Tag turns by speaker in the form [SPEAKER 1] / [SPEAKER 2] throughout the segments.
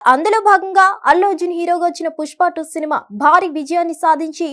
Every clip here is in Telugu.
[SPEAKER 1] అందులో భాగంగా అల్లు అర్జున్ హీరోగా వచ్చిన పుష్ప 2 సినిమా భారీ విజయాన్ని సాధించి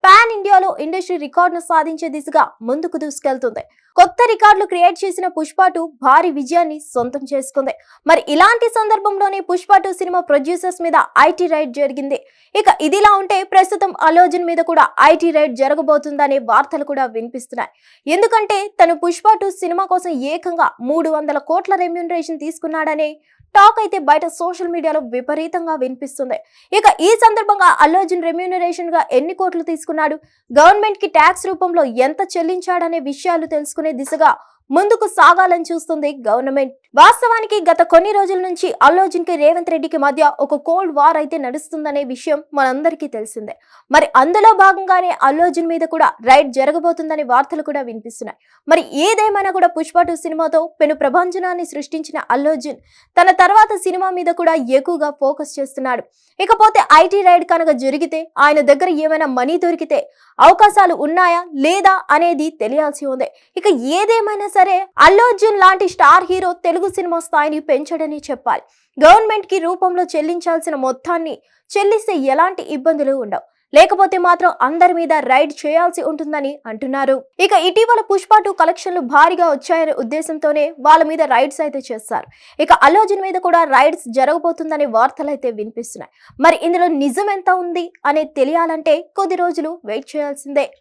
[SPEAKER 1] పాన్ ఇండియాలో ఇండస్ట్రీ రికార్డును సాధించే దిశగా ముందుకు దూసుకెళ్తుంది. కొత్త రికార్డులు క్రియేట్ చేసిన పుష్ప 2 భారీ విజయాన్ని సొంతం చేసుకుంది. మరి ఇలాంటి సందర్భంలోనే పుష్ప 2 సినిమా ప్రొడ్యూసర్స్ మీద ఐటీ రైడ్ జరిగింది. ఇక ఇదిలా ఉంటే ప్రస్తుతం అల్లు అర్జున్ మీద కూడా ఐటీ రైడ్ జరగబోతుందనే వార్తలు కూడా వినిపిస్తున్నాయి. ఎందుకంటే తను పుష్ప 2 సినిమా కోసం ఏకంగా 300 కోట్ల రెమ్యూనరేషన్ తీసుకున్నాడనే టాక్ అయితే బయట సోషల్ మీడియాలో విపరీతంగా వినిపిస్తుంది. ఇక ఈ సందర్భంగా అల్లు అర్జున్ రెమ్యూనరేషన్ గా ఎన్ని కోట్లు తీసుకున్నాడు, గవర్నమెంట్ కి ట్యాక్స్ రూపంలో ఎంత చెల్లించాడనే విషయాలు తెలుసుకునే దిశగా ముందుకు సాగాలని చూస్తుంది గవర్నమెంట్. వాస్తవానికి గత కొన్ని రోజుల నుంచి అల్లు అర్జున్ కి రేవంత్ రెడ్డికి మధ్య ఒక కోల్డ్ వార్ అయితే నడుస్తుందనే విషయం మనందరికీ తెలిసిందే. మరి అందులో భాగంగానే అల్లు అర్జున్ మీద కూడా రైడ్ జరగబోతుందనే వార్తలు కూడా వినిపిస్తున్నాయి. మరి ఏదేమైనా కూడా పుష్ప 2 సినిమాతో పెను ప్రభంజనాన్ని సృష్టించిన అల్లు అర్జున్ తన తర్వాత సినిమా మీద కూడా ఎక్కువగా ఫోకస్ చేస్తున్నాడు. ఇకపోతే ఐటీ రైడ్ కనుక జరిగితే ఆయన దగ్గర ఏమైనా మనీ దొరికితే అవకాశాలు ఉన్నాయా లేదా అనేది తెలియాల్సి ఉంది. ఇక ఏదేమైనా సరే అల్లు అర్జున్ లాంటి స్టార్ హీరో తెలుగు సినిమా స్థాయిని పెంచడని చెప్పాలి. గవర్నమెంట్ కి రూపంలో చెల్లించాల్సిన మొత్తాన్ని చెల్లిస్తే ఎలాంటి ఇబ్బందులు ఉండవు. లేకపోతే మాత్రం అందరి మీద రైడ్ చేయాల్సి ఉంటుందని అంటున్నారు. ఇక ఇటీవల పుష్ప 2 కలెక్షన్లు భారీగా వచ్చాయనే ఉద్దేశంతోనే వాళ్ళ మీద రైడ్స్ అయితే చేస్తారు. ఇక అల్లు అర్జున్ మీద కూడా రైడ్స్ జరగబోతుందనే వార్తలు అయితే వినిపిస్తున్నాయి. మరి ఇందులో నిజం ఎంత ఉంది అనేది తెలియాలంటే కొద్ది రోజులు వెయిట్ చేయాల్సిందే.